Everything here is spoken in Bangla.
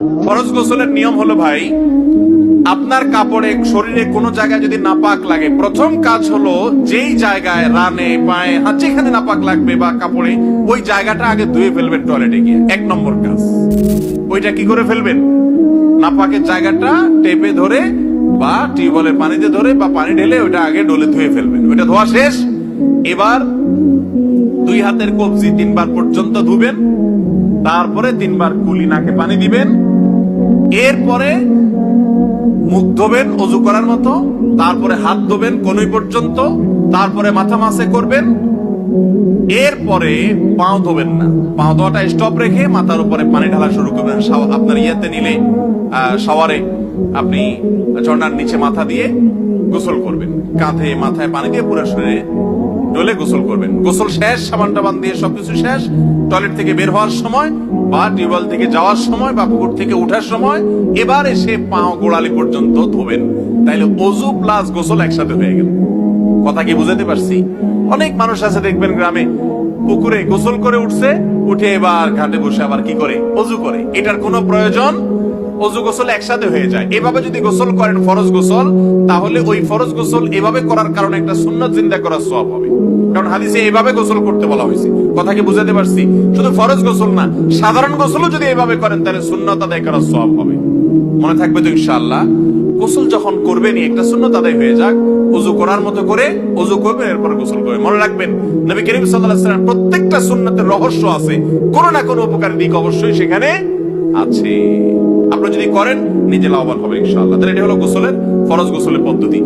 ফরজ গোসলের নিয়ম হলো ভাই, আপনার কাপড়ে শরীরে কোনো জায়গায় যদি নাপাক লাগে, প্রথম কাজ হলো যেই জায়গায় রানে পায়ে হাত যেখানে নাপাক লাগবে বা কাপড়ে, ওই জায়গাটা আগে ধুয়ে ফেলবেন টয়লেটে গিয়ে। এক নম্বর কাজ ওইটা কি করে ফেলবেন? নাপাকের জায়গাটা টেপে ধরে বা টিউবওয়েলের পানিতে ধরে বা পানি ঢেলে ওইটা আগে ডলে ধুয়ে ফেলবেন। ওইটা ধোয়া শেষ, এবার দুই হাতের কবজি 3 বার পর্যন্ত ধুবেন, তারপরে 3 বার কুলি নাকে পানি দিবেন, এরপরে মুখ ধোবেন অজু করার মতো, তারপরে হাত ধোবেন কনুই পর্যন্ত, তারপরে মাথা মাসে করবেন, এরপরে পাও ধোবেন না, পাও ধোয়াটা স্টপ রেখে মাথার উপরে পানি ঢালা শুরু করবেন। আপনার ইয়েতে নিলে শাওয়ারে আপনি ঝর্ণার নিচে মাথা দিয়ে গোসল করবেন, কাঁধে মাথায় পানি দিয়ে পুরো শরীরে ডলে গোসল করবেন। গোসল শেষ, সাবান টাবান দিয়ে সবকিছু শেষ, টয়লেট থেকে বের হওয়ার সময় বা টিউবওয়েল থেকে যাওয়ার সময় বা পুকুর থেকে উঠার সময় এবার এসে পাও গোড়ালি পর্যন্ত ধোবেন। তাইলে অজু প্লাস গোসল একসাথে হয়ে গেল। কথা কি বুঝাতে পারছি? অনেক মানুষ আছে দেখবেন গ্রামে পুকুরে গোসল করে উঠছে, উঠে এবার ঘাটে বসে আবার কি করে? অজু করে। এটার কোনো প্রয়োজন? অজু গোসল একসাথে হয়ে যায়। এভাবে যদি গোসল করেন ফরজ গোসল, তাহলে ওই ফরজ গোসল এভাবে করার কারণে একটা সুন্নাত জিন্দা করার সওয়াব হবে। কারণ হাদিসে এভাবে গোসল করতে বলা হয়েছে। কথা কি বুঝাতে পারছি? শুধু ফরজ গোসল না, সাধারণ গোসলও যদি এভাবে করেন তাহলে সুন্নাত আদায় করার সওয়াব হবে। মনে থাকবে তো ইনশাআল্লাহ? গোসল যখন করবেনই একটা সুন্নাত আদায় হয়ে যাক, ওযু করার মতো করে ওযু করবেন, এরপর গোসল করবেন। মনে রাখবেন নবী করিম সাল্লাল্লাহু আলাইহি ওয়াসাল্লাম প্রত্যেকটা সুন্নাতের রহস্য আছে, কোনো না কোনো উপকারী দিক অবশ্যই সেখানে আছে। আপনারা যদি করেন নিজে লাভবান হবে ইনশাআল্লাহ। তাহলে এটা হলো গোসলের ফরজ গোসলের পদ্ধতি।